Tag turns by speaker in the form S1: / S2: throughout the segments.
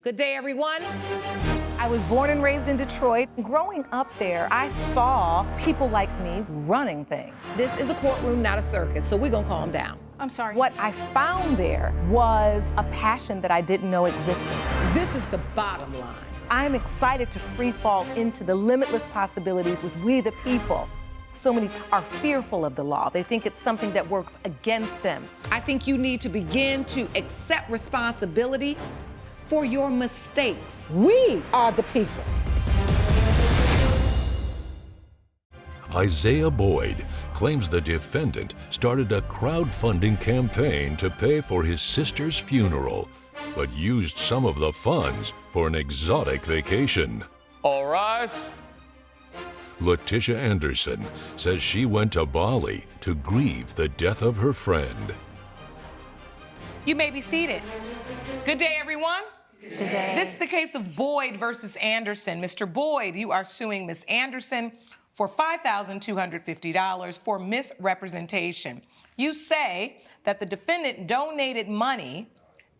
S1: Good day, everyone.
S2: I was born and raised in Detroit. Growing up there, I saw people like me running things.
S1: This is a courtroom, not a circus, so we're gonna calm down.
S3: I'm sorry.
S2: What I found there was a passion that I didn't know existed.
S1: This is the bottom line.
S2: I'm excited to free fall into the limitless possibilities with we the people. So many are fearful of the law. They think it's something that works against them.
S1: I think you need to begin to accept responsibility for your mistakes.
S2: We are the people.
S4: Isaiah Boyd claims the defendant started a crowdfunding campaign to pay for his sister's funeral, but used some of the funds for an exotic vacation.
S5: All rise.
S4: Letitia Anderson says she went to Bali to grieve the death of her friend.
S1: You may be seated. Good day, everyone.
S3: Today.
S1: This is the case of Boyd versus Anderson. Mr. Boyd, you are suing Miss Anderson for $5,250 for misrepresentation. You say that the defendant donated money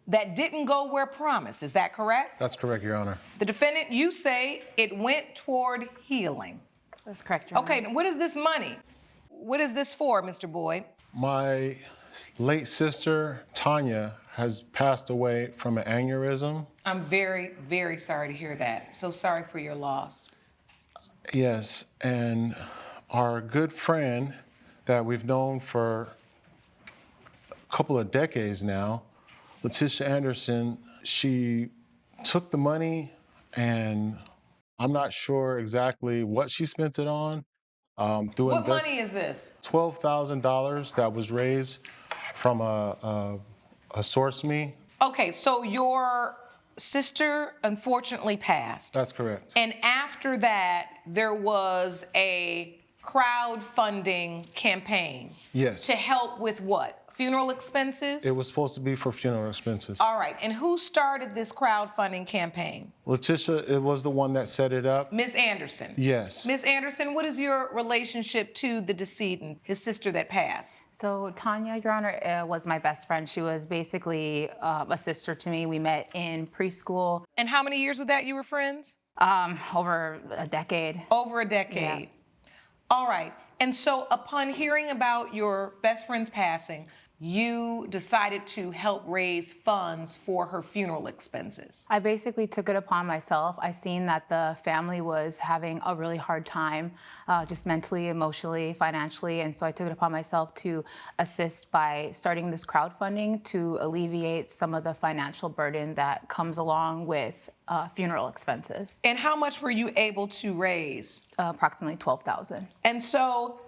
S1: that didn't go where promised. Is that correct?
S6: That's correct, Your Honor.
S1: The defendant, you say it went toward healing.
S3: That's correct, Your Honor.
S1: Okay, what is this money? What is this for, Mr. Boyd?
S6: My late sister, Tanya, has passed away from an aneurysm.
S1: I'm very, very sorry to hear that. So sorry for your loss.
S6: Yes, and our good friend that we've known for a couple of decades now, Letitia Anderson, she took the money, and I'm not sure exactly what she spent it on.
S1: What money is this?
S6: $12,000 that was raised from a source me.
S1: Okay, so your sister unfortunately passed.
S6: That's correct.
S1: And after that, there was a crowdfunding campaign.
S6: Yes.
S1: To help with what? Funeral expenses?
S6: It was supposed to be for funeral expenses.
S1: All right, and who started this crowdfunding campaign?
S6: Letitia, it was the one that set it up.
S1: Miss Anderson?
S6: Yes.
S1: Miss Anderson, what is your relationship to the decedent, his sister that passed?
S3: So Tanya, Your Honor, was my best friend. She was basically a sister to me. We met in preschool.
S1: And how many years with that you were friends?
S3: Over a decade.
S1: Over a decade.
S3: Yeah.
S1: All right. And so upon hearing about your best friend's passing, you decided to help raise funds for her funeral expenses.
S3: I basically took it upon myself. I seen that the family was having a really hard time, just mentally, emotionally, financially, and so I took it upon myself to assist by starting this crowdfunding to alleviate some of the financial burden that comes along with funeral expenses.
S1: And how much were you able to raise?
S3: Approximately $12,000.
S1: And so,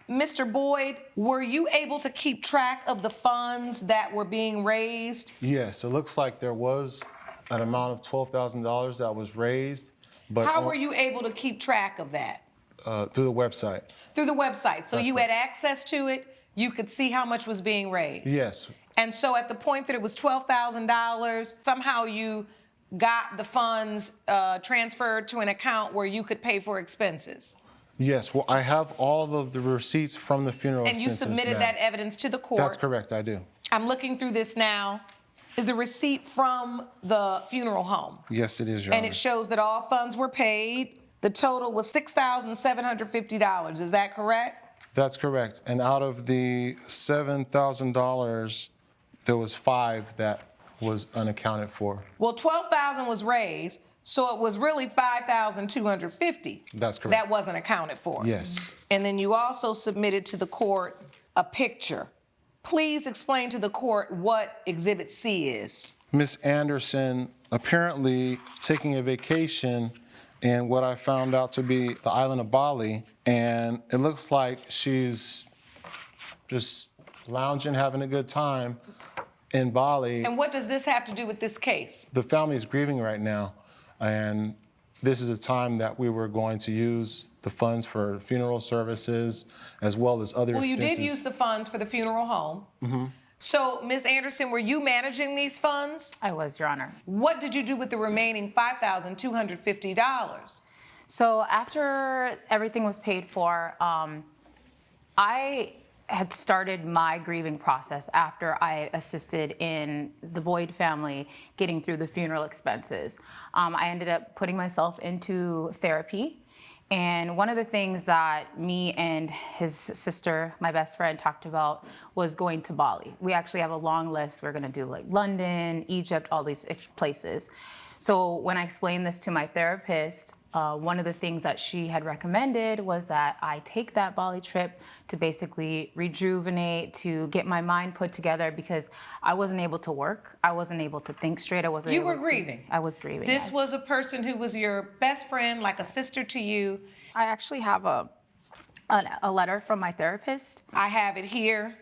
S1: Mr. Boyd, were you able to keep track of the funds that were being raised?
S6: Yes, it looks like there was an amount of $12,000 that was raised. But
S1: how were you able to keep track of that?
S6: Through the website.
S1: Through the website. So
S6: That's
S1: you
S6: right.
S1: had access to it, you could see how much was being raised?
S6: Yes.
S1: And so at the point that it was $12,000, somehow you got the funds transferred to an account where you could pay for expenses?
S6: Yes, well, I have all of the receipts from the funeral
S1: And you
S6: expenses
S1: submitted
S6: now.
S1: that evidence to the court?
S6: That's correct, I do.
S1: I'm looking through this now. Is the receipt from the funeral home?
S6: Yes, it is, Your
S1: And
S6: Honor.
S1: it shows that all funds were paid. The total was $6,750. Is that correct?
S6: That's correct. And out of the $7,000, there was $5,000 that was unaccounted for.
S1: Well, $12,000 was raised, so it was really $5,250.
S6: That's correct.
S1: That wasn't accounted for.
S6: Yes.
S1: And then you also submitted to the court a picture. Please explain to the court what Exhibit C is.
S6: Miss Anderson apparently taking a vacation in what I found out to be the island of Bali, and it looks like she's just lounging, having a good time in Bali.
S1: And what does this have to do with this case?
S6: The family is grieving right now, and this is a time that we were going to use the funds for funeral services as well as other expenses.
S1: Well, you did use the funds for the funeral home. Mm-hmm. So, Ms. Anderson, were you managing these funds?
S3: I was, Your Honor.
S1: What did you do with the remaining $5,250?
S3: So after everything was paid for, I had started my grieving process after I assisted in the Boyd family getting through the funeral expenses. I ended up putting myself into therapy. And one of the things that me and his sister, my best friend, talked about was going to Bali. We actually have a long list. We're gonna do like London, Egypt, all these places. So when I explained this to my therapist, one of the things that she had recommended was that I take that Bali trip to basically rejuvenate, to get my mind put together, because I wasn't able to work. I wasn't able to think straight. I wasn't
S1: You
S3: able
S1: were
S3: to
S1: grieving.
S3: I was grieving.
S1: This
S3: yes.
S1: was a person who was your best friend, like a sister to you.
S3: I actually have a letter from my therapist.
S1: I have it here.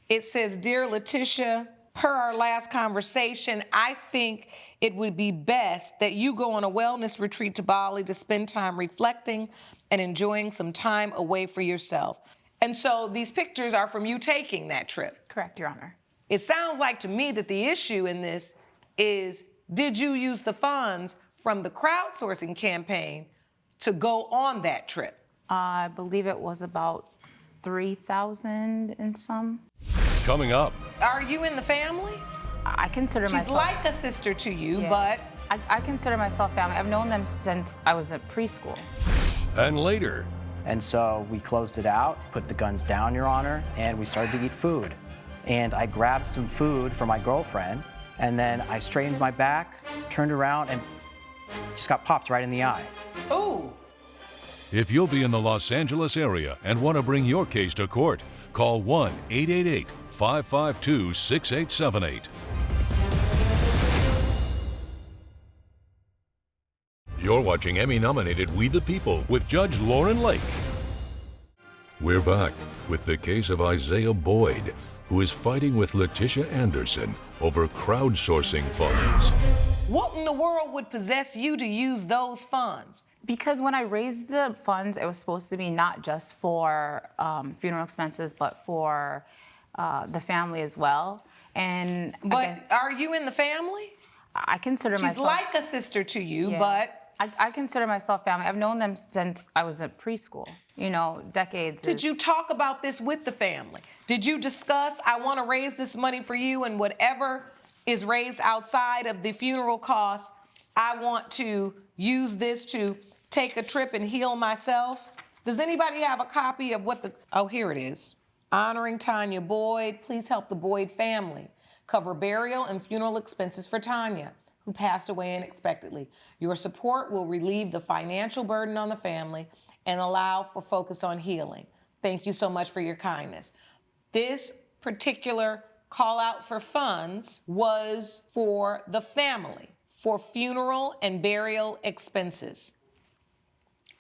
S1: It says, "Dear Letitia, per our last conversation, I think it would be best that you go on a wellness retreat to Bali to spend time reflecting and enjoying some time away for yourself." And so these pictures are from you taking that trip.
S3: Correct, Your Honor.
S1: It sounds like to me that the issue in this is, did you use the funds from the crowdsourcing campaign to go on that trip?
S3: I believe it was about 3,000 and some.
S4: Coming up,
S1: Are you in the family?
S3: I consider
S1: She's
S3: myself.
S1: like a sister to you,
S3: Yeah.
S1: but
S3: I consider myself family. I've known them since I was at preschool.
S4: and later,
S5: And so we closed it out, put the guns down, Your Honor, and we started to eat food. And I grabbed some food for my girlfriend, and then I straightened my back, turned around, and just got popped right in the eye.
S1: ooh.
S4: if you'll be in the Los Angeles area and want to bring your case to court, call 1-888-552-6878. You're watching Emmy-nominated We the People with Judge Lauren Lake. We're back with the case of Isaiah Boyd, who is fighting with Letitia Anderson over crowdsourcing funds.
S1: What in the world would possess you to use those funds?
S3: Because when I raised the funds, it was supposed to be not just for funeral expenses, but for the family as well. And I
S1: But
S3: guess
S1: are you in the family?
S3: I consider
S1: She's
S3: myself.
S1: like a sister to you,
S3: Yeah.
S1: but
S3: I consider myself family. I've known them since I was at preschool. You know, decades.
S1: did you talk about this with the family? Did you discuss, I want to raise this money for you, and whatever is raised outside of the funeral costs, I want to use this to take a trip and heal myself? Does anybody have a copy of what the, oh, here it is. Honoring Tanya Boyd, please help the Boyd family cover burial and funeral expenses for Tanya, who passed away unexpectedly. Your support will relieve the financial burden on the family and allow for focus on healing. Thank you so much for your kindness. This particular call out for funds was for the family, for funeral and burial expenses.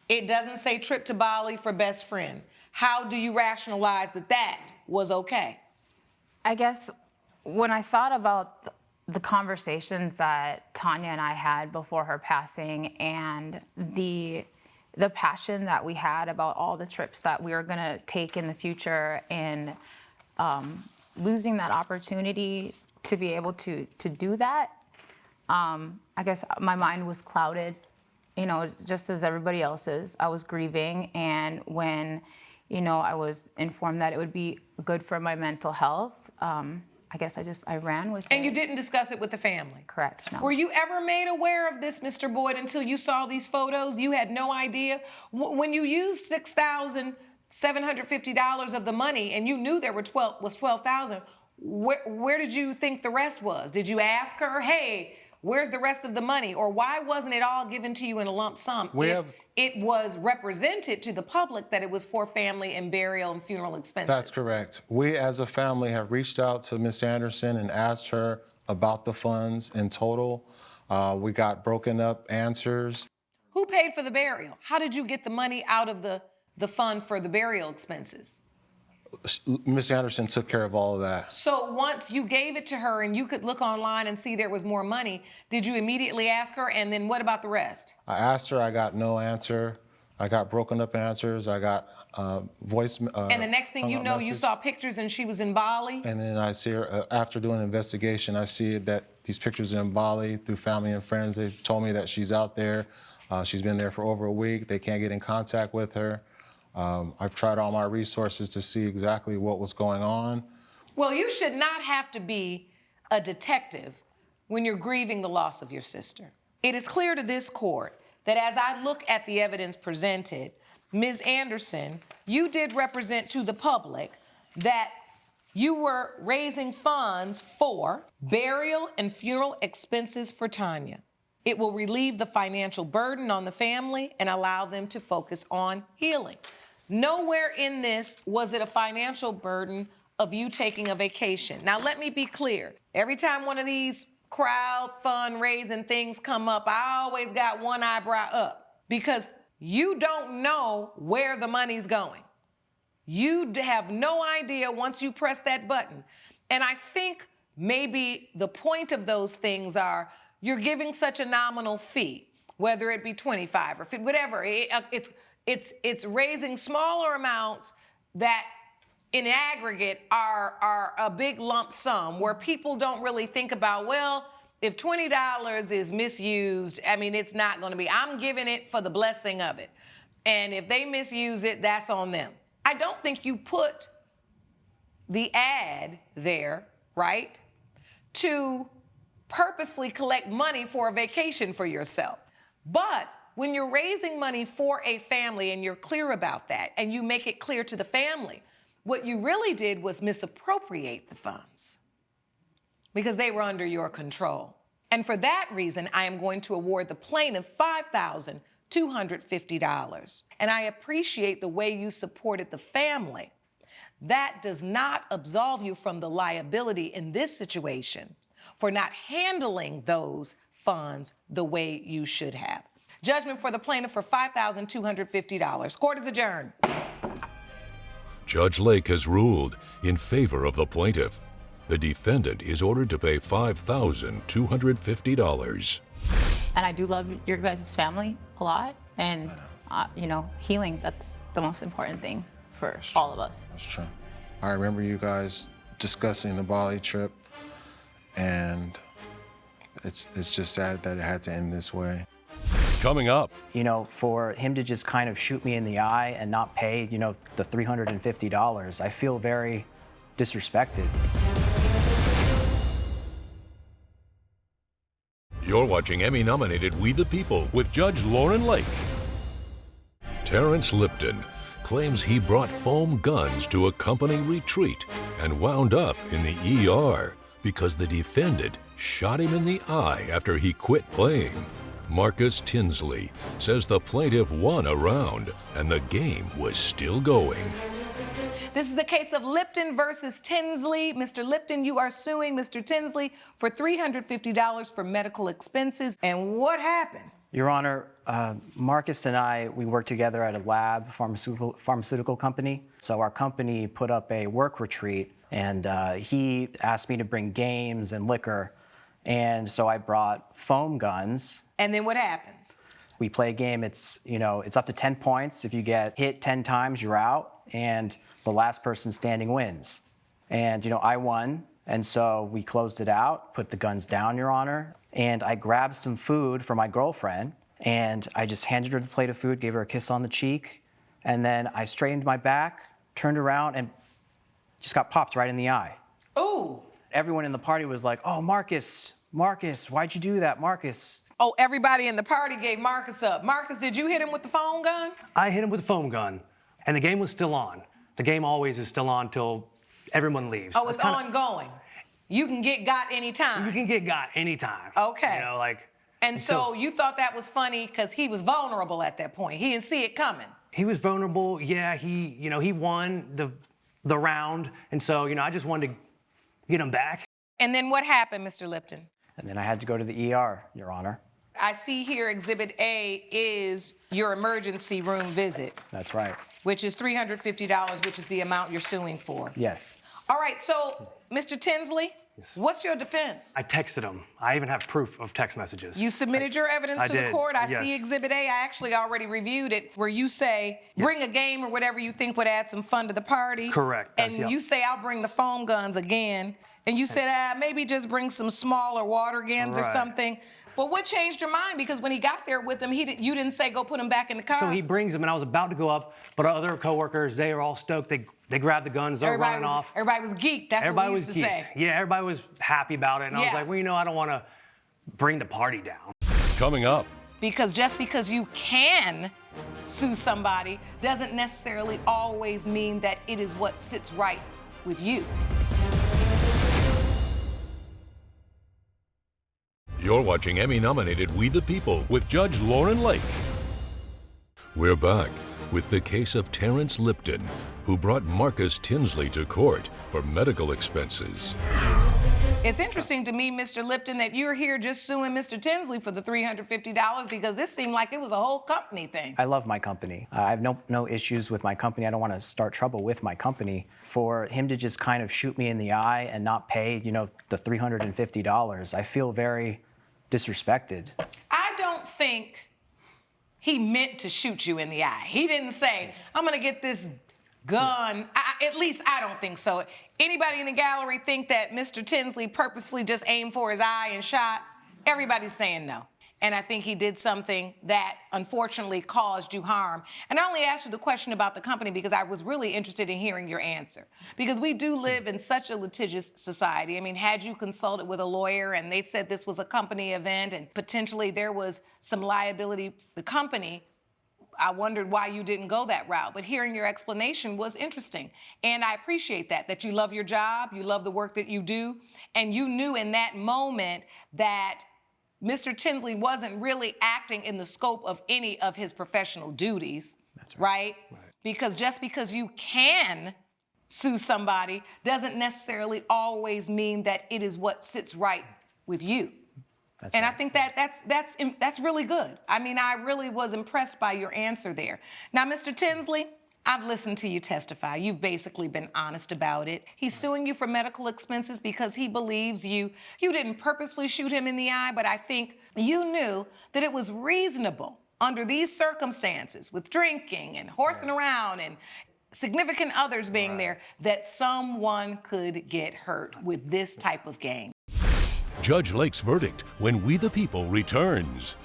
S1: It doesn't say trip to Bali for best friend. How do you rationalize that that was okay?
S3: I guess when I thought about the conversations that Tanya and I had before her passing, and the passion that we had about all the trips that we were gonna take in the future, and losing that opportunity to be able to do that, I guess my mind was clouded, you know, just as everybody else's. I was grieving, and when, you know, I was informed that it would be good for my mental health, I guess I ran with it.
S1: And you didn't discuss it with the family?
S3: Correct, no.
S1: Were you ever made aware of this, Mr. Boyd, until you saw these photos? You had no idea? When you used $6,750 of the money and you knew there was $12,000, where did you think the rest was? Did you ask her, hey, where's the rest of the money? Or why wasn't it all given to you in a lump sum? It was represented to the public that it was for family and burial and funeral expenses.
S6: That's correct. We as a family have reached out to Ms. Anderson and asked her about the funds in total. We got broken up answers.
S1: Who paid for the burial? How did you get the money out of the fund for the burial expenses?
S6: Ms. Anderson took care of all of that.
S1: So once you gave it to her and you could look online and see there was more money, did you immediately ask her? And then what about the rest?
S6: I asked her, I got no answer. I got broken up answers. I got voice.
S1: And the next thing you know, you saw pictures and she was in Bali?
S6: And then I see her, after doing an investigation, I see that these pictures are in Bali through family and friends. They told me that she's out there. She's been there for over a week. They can't get in contact with her. I've tried all my resources to see exactly what was going on.
S1: Well, you should not have to be a detective when you're grieving the loss of your sister. It is clear to this court that as I look at the evidence presented, Ms. Anderson, you did represent to the public that you were raising funds for burial and funeral expenses for Tanya. It will relieve the financial burden on the family and allow them to focus on healing. Nowhere in this was it a financial burden of you taking a vacation. Now, let me be clear. Every time one of these crowd fundraising things come up, I always got one eyebrow up because you don't know where the money's going. You have no idea once you press that button. And I think maybe the point of those things are you're giving such a nominal fee, whether it be 25 or 50, whatever. It's raising smaller amounts that in aggregate are a big lump sum where people don't really think about, well, if $20 is misused, I mean, it's not going to be. I'm giving it for the blessing of it. And if they misuse it, that's on them. I don't think you put the ad there, right, to purposefully collect money for a vacation for yourself. But when you're raising money for a family and you're clear about that and you make it clear to the family, what you really did was misappropriate the funds because they were under your control. And for that reason, I am going to award the plaintiff $5,250. And I appreciate the way you supported the family. That does not absolve you from the liability in this situation for not handling those funds the way you should have. Judgment for the plaintiff for $5,250. Court is adjourned.
S4: Judge Lake has ruled in favor of the plaintiff. The defendant is ordered to pay $5,250.
S3: And I do love your guys' family a lot. And, healing, that's the most important thing for all of us.
S6: That's true. I remember you guys discussing the Bali trip, and it's just sad that it had to end this way.
S4: Coming up.
S5: For him to just kind of shoot me in the eye and not pay, the $350, I feel very disrespected.
S4: You're watching Emmy-nominated We the People with Judge Lauren Lake. Terrence Lipton claims he brought foam guns to a company retreat and wound up in the ER because the defendant shot him in the eye after he quit playing. Marcus Tinsley says the plaintiff won a round and the game was still going.
S1: This is the case of Lipton versus Tinsley. Mr. Lipton, you are suing Mr. Tinsley for $350 for medical expenses. And what happened?
S5: Your Honor, Marcus and I, we work together at a lab pharmaceutical company. So our company put up a work retreat, and he asked me to bring games and liquor. And so I brought foam guns.
S1: And then what happens?
S5: We play a game. It's up to 10 points. If you get hit 10 times, you're out, and the last person standing wins. And I won, and so we closed it out, put the guns down, Your Honor, and I grabbed some food for my girlfriend, and I just handed her the plate of food, gave her a kiss on the cheek, and then I straightened my back, turned around, and just got popped right in the eye.
S1: Ooh.
S5: Everyone in the party was like, "Oh, Marcus, why'd you do that, Marcus?"
S1: Oh, everybody in the party gave Marcus up. Marcus, did you hit him with the foam gun?
S7: I hit him with a foam gun, and the game was still on. The game always is still on till everyone leaves.
S1: Oh, it's ongoing. You can get got anytime.
S7: You can get got anytime.
S1: Okay. And so
S7: so
S1: you thought that was funny because he was vulnerable at that point. He didn't see it coming.
S7: He was vulnerable. Yeah, he won the round, and so I just wanted to get him back.
S1: And then what happened, Mr. Lipton?
S5: And then I had to go to the ER, Your Honor.
S1: I see here Exhibit A is your emergency room visit.
S5: That's right.
S1: Which is $350, which is the amount you're suing for.
S5: Yes.
S1: All right, so Mr. Tinsley, what's your defense?
S7: I texted him. I even have proof of text messages.
S1: You submitted your evidence to the court. I see Exhibit A. I actually already reviewed it, where you say, bring a game or whatever you think would add some fun to the party.
S7: Correct.
S1: And you say, I'll bring the foam guns again. And you said, maybe just bring some smaller water guns or something. Well, what changed your mind? Because when he got there with him, you didn't say go put him back in the car.
S7: So he brings them, and I was about to go up, but our other coworkers, they were all stoked. They grabbed the guns, they were running off.
S1: Everybody was geeked. That's what we used to say.
S7: Yeah, everybody was happy about it, and I was like, well, you know, I don't want to bring the party down.
S4: Coming up,
S1: Because just because you can sue somebody doesn't necessarily always mean that it is what sits right with you.
S4: you're watching Emmy-nominated We the People with Judge Lauren Lake. We're back with the case of Terrence Lipton, who brought Marcus Tinsley to court for medical expenses.
S1: It's interesting to me, Mr. Lipton, that you're here just suing Mr. Tinsley for the $350 because this seemed like it was a whole company thing.
S5: I love my company. I have no issues with my company. I don't want to start trouble with my company. For him to just kind of shoot me in the eye and not pay, you know, the $350, I feel very disrespected.
S1: I don't think he meant to shoot you in the eye. He didn't say, I'm gonna get this gun. At least I don't think so. Anybody in the gallery think that Mr. Tinsley purposefully just aimed for his eye and shot? Everybody's saying no. And I think he did something that unfortunately caused you harm. And I only asked you the question about the company because I was really interested in hearing your answer. Because we do live in such a litigious society. I mean, had you consulted with a lawyer and they said this was a company event and potentially there was some liability, the company, I wondered why you didn't go that route, but hearing your explanation was interesting. And I appreciate that you love your job, you love the work that you do, and you knew in that moment that Mr. Tinsley wasn't really acting in the scope of any of his professional duties.
S5: That's right.
S1: Right? Because just because you can sue somebody doesn't necessarily always mean that it is what sits right with you.
S5: That's
S1: And
S5: right.
S1: I think that's really good. I mean, I really was impressed by your answer there. Now, Mr. Tinsley, I've listened to you testify. You've basically been honest about it. He's suing you for medical expenses because he believes you didn't purposefully shoot him in the eye, but I think you knew that it was reasonable under these circumstances with drinking and horsing around and significant others being there that someone could get hurt with this type of game.
S4: Judge Lake's verdict when We the People returns.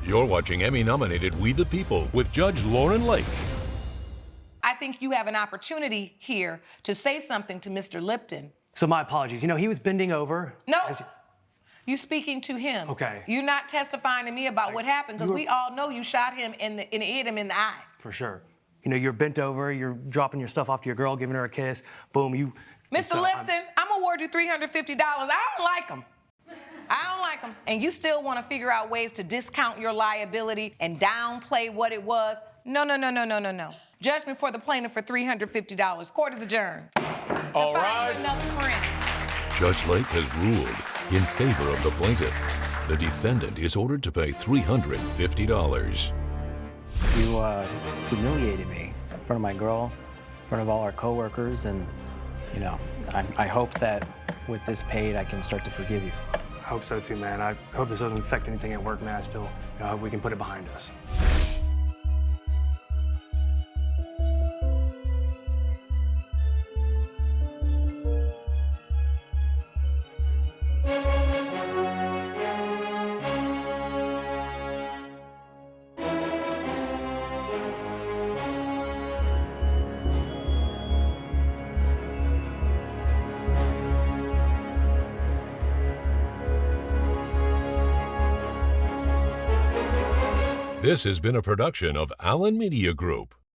S4: You're watching Emmy-nominated We the People with Judge Lauren Lake.
S1: I think you have an opportunity here to say something to Mr. Lipton.
S7: So my apologies. You know, he was bending over.
S1: No, you speaking to him.
S7: Okay.
S1: You're not testifying to me about what happened because we all know you shot him and hit him in the eye.
S7: For sure. You know, you're bent over, you're dropping your stuff off to your girl, giving her a kiss. Boom, you.
S1: Mr. Lipton, I'm gonna award you $350. I don't like him. I don't like him. And you still want to figure out ways to discount your liability and downplay what it was? No. Judgment for the plaintiff for $350. Court is adjourned.
S8: All
S1: Find you
S8: rise.
S1: another friend.
S4: Judge Lake has ruled in favor of the plaintiff. The defendant is ordered to pay $350.
S5: You humiliated me in front of my girl, in front of all our coworkers, and you know, I hope that with this paid, I can start to forgive you.
S7: I hope so too, man. I hope this doesn't affect anything at work, man. Still, I hope we can put it behind us.
S4: This has been a production of Allen Media Group.